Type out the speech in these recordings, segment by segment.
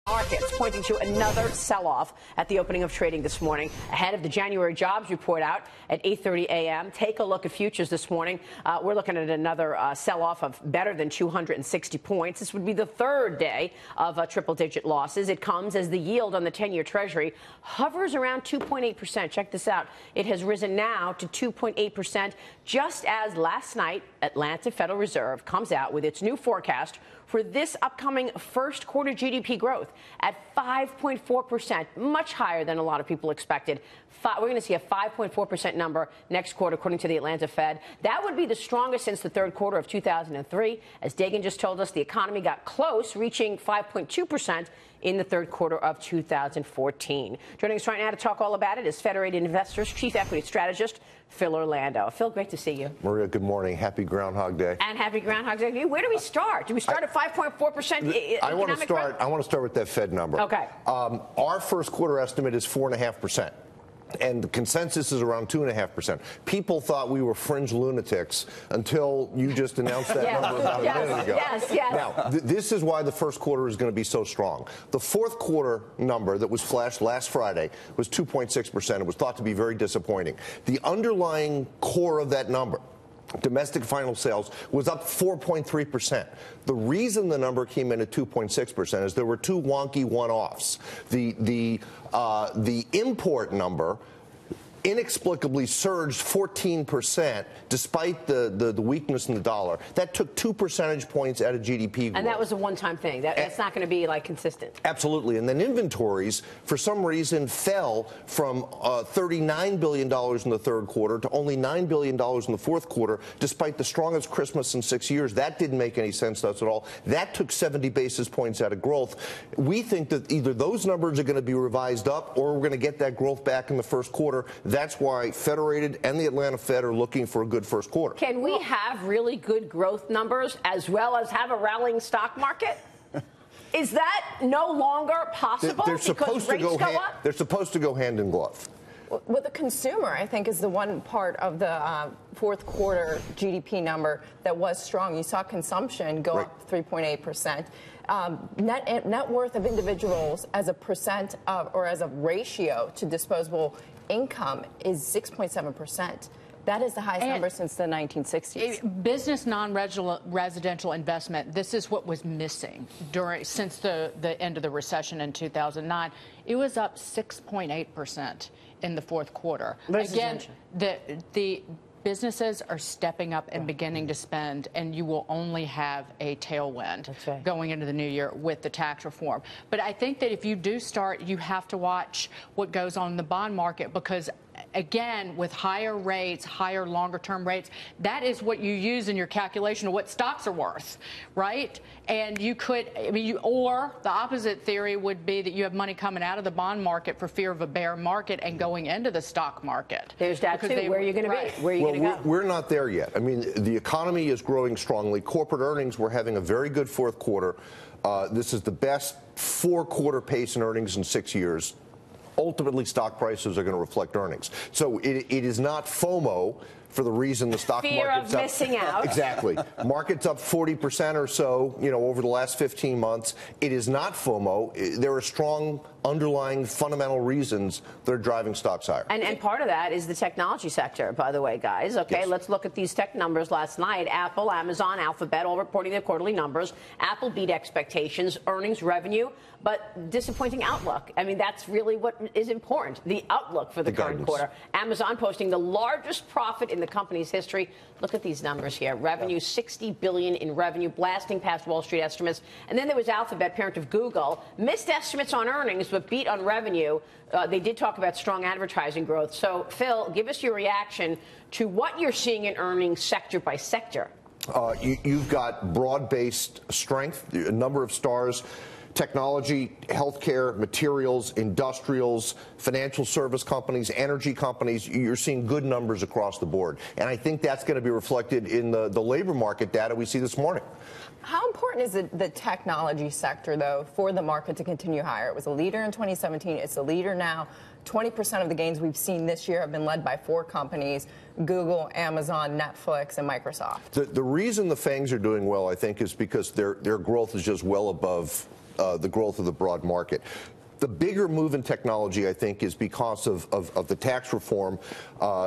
Markets pointing to another sell-off at the opening of trading this morning ahead of the January jobs report out at 8:30 a.m. Take a look at futures this morning. We're looking at another sell-off of better than 260 points. This would be the third day of triple-digit losses. It comes as the yield on the 10-year Treasury hovers around 2.8%. Check this out. It has risen now to 2.8%, just as last night Atlanta Federal Reserve comes out with its new forecast for this upcoming first quarter GDP growth at 5.4%, much higher than a lot of people expected. We're going to see a 5.4% number next quarter, according to the Atlanta Fed. That would be the strongest since the third quarter of 2003. As Dagan just told us, the economy got close, reaching 5.2% in the third quarter of 2014. Joining us right now to talk all about it is Federated Investors Chief Equity Strategist Phil Orlando. Phil, great to see you. Maria, good morning. Happy Groundhog Day. And happy Groundhog Day. Where do we start? Do we start at 5.4% economic growth? I want to start with that Fed number. Okay. Our first quarter estimate is 4.5%. And the consensus is around 2.5%. People thought we were fringe lunatics until you just announced that number about a minute ago. Yes. Now, this is why the first quarter is going to be so strong. The fourth quarter number that was flashed last Friday was 2.6%. It was thought to be very disappointing. The underlying core of that number, domestic final sales, was up 4.3%. The reason the number came in at 2.6% is there were two wonky one-offs. The import number inexplicably surged 14% despite the weakness in the dollar. That took 2 percentage points out of GDP growth. And that was a one-time thing. That's not going to be like consistent. Absolutely. And then inventories, for some reason, fell from $39 billion in the third quarter to only $9 billion in the fourth quarter, despite the strongest Christmas in 6 years. That didn't make any sense to us at all. That took 70 basis points out of growth. We think that either those numbers are going to be revised up or we're going to get that growth back in the first quarter. That's why Federated and the Atlanta Fed are looking for a good first quarter. Can we have really good growth numbers as well as have a rallying stock market? Is that no longer possible because rates go up? They're supposed to go hand in glove. Well, the consumer, I think, is the one part of the fourth quarter GDP number that was strong. You saw consumption go up 3.8%. Net worth of individuals as a percent of, or as a ratio to disposable income is 6.7%. That is the highest number since the 1960s. Business non-residential investment, this is what was missing since the end of the recession in 2009. It was up 6.8% in the fourth quarter. Again, the businesses are stepping up and beginning to spend, and you will only have a tailwind going into the new year with the tax reform. But I think that if you do start, you have to watch what goes on in the bond market because, again, with higher rates, higher longer-term rates, that is what you use in your calculation of what stocks are worth, right? And you could, or the opposite theory would be that you have money coming out of the bond market for fear of a bear market and going into the stock market. There's that too. Where are you going to be? Where are you going to go? We're not there yet. I mean, the economy is growing strongly. Corporate earnings, we're having a very good fourth quarter. This is the best four-quarter pace in earnings in 6 years. Ultimately, stock prices are going to reflect earnings. So it is not FOMO for the reason the stock market's up. Fear of missing out. Exactly. Market's up 40% or so, over the last 15 months. It is not FOMO. There are strong underlying fundamental reasons that are driving stocks higher. And part of that is the technology sector, by the way, guys. Okay, let's look at these tech numbers last night. Apple, Amazon, Alphabet, all reporting their quarterly numbers. Apple beat expectations, earnings, revenue, but disappointing outlook. I mean, that's really what is important, the outlook for the current quarter. Amazon posting the largest profit in the company's history. Look at these numbers here. Revenue, $60 billion in revenue, blasting past Wall Street estimates. And then there was Alphabet, parent of Google, missed estimates on earnings, but beat on revenue. They did talk about strong advertising growth. So, Phil, give us your reaction to what you're seeing in earnings sector by sector. You've got broad-based strength, a number of stars. Technology, healthcare, materials, industrials, financial service companies, energy companies, you're seeing good numbers across the board. And I think that's going to be reflected in the labor market data we see this morning. How important is the technology sector, though, for the market to continue higher? It was a leader in 2017. It's a leader now. 20% of the gains we've seen this year have been led by 4 companies: Google, Amazon, Netflix, and Microsoft. The reason the FANGs are doing well, I think, is because their growth is just well above the growth of the broad market. The bigger move in technology, I think, is because of the tax reform,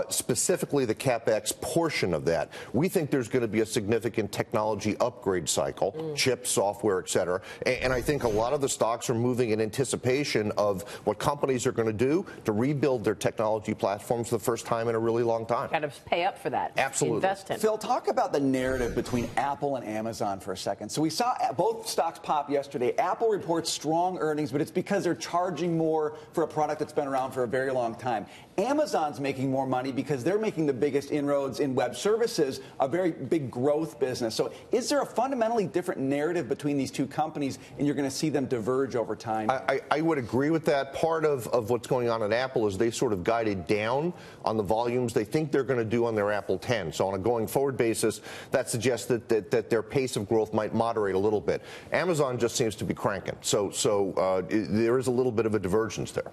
specifically the CapEx portion of that. We think there's going to be a significant technology upgrade cycle, chips, software, et cetera. And I think a lot of the stocks are moving in anticipation of what companies are going to do to rebuild their technology platforms for the first time in a really long time. Got to pay up for that. Absolutely. Invest in. Phil, talk about the narrative between Apple and Amazon for a second. So we saw both stocks pop yesterday. Apple reports strong earnings, but it's because they're charging more for a product that's been around for a very long time. Amazon's making more money because they're making the biggest inroads in web services, a very big growth business. So is there a fundamentally different narrative between these two companies, and you're going to see them diverge over time? I would agree with that. Part of what's going on at Apple is they sort of guided down on the volumes they think they're going to do on their Apple 10. So on a going forward basis, that suggests that their pace of growth might moderate a little bit. Amazon just seems to be cranking. So there is a little bit of a divergence there.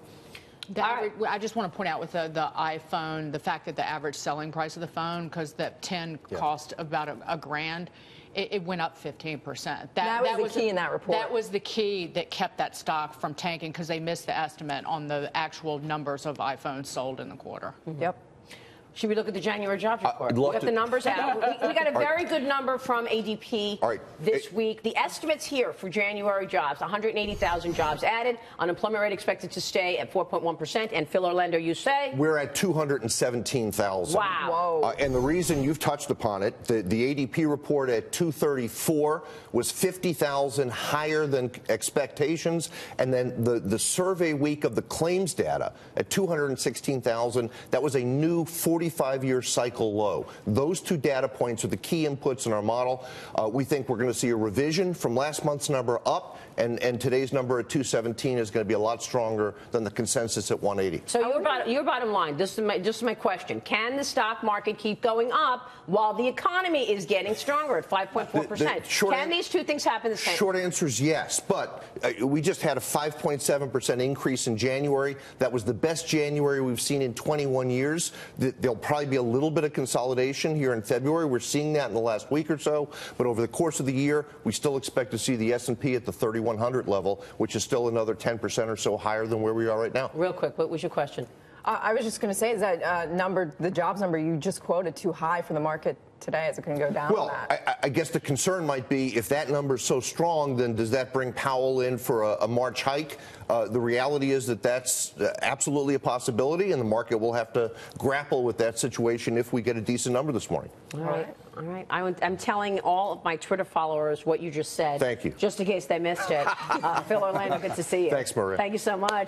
I just want to point out with the iPhone, the fact that the average selling price of the phone, because the 10 cost about a grand, it went up 15%. That was the key in that report. That was the key that kept that stock from tanking, because they missed the estimate on the actual numbers of iPhones sold in the quarter. Yep. Should we look at the January jobs report? I'd We love got to. the numbers out. We got a very good number from ADP this week. The estimates here for January jobs: 180,000 jobs added. Unemployment rate expected to stay at 4.1%. And Phil Orlando, you say? We're at 217,000. Wow. Whoa. And the reason you've touched upon it, the ADP report at 234 was 50,000 higher than expectations. And then the survey week of the claims data at 216,000, that was a new 45-year cycle low. Those two data points are the key inputs in our model. We think we're going to see a revision from last month's number up, and today's number at 217 is going to be a lot stronger than the consensus at 180. So your bottom line, this is my question. Can the stock market keep going up while the economy is getting stronger at 5.4%? Can these two things happen the same? Short answer is yes, but we just had a 5.7% increase in January. That was the best January we've seen in 21 years. There'll probably be a little bit of consolidation here in February. We're seeing that in the last week or so, but over the course of the year, we still expect to see the S&P at the 3,100 level, which is still another 10% or so higher than where we are right now. Real quick, what was your question? I was just going to say, is that number, the jobs number you just quoted, too high for the market today? Is it going to go down? Well, I guess the concern might be if that number is so strong, then does that bring Powell in for a March hike? The reality is that that's absolutely a possibility, and the market will have to grapple with that situation if we get a decent number this morning. All right. All right. I'm telling all of my Twitter followers what you just said. Thank you. Just in case they missed it. Phil Orlando, good to see you. Thanks, Maria. Thank you so much.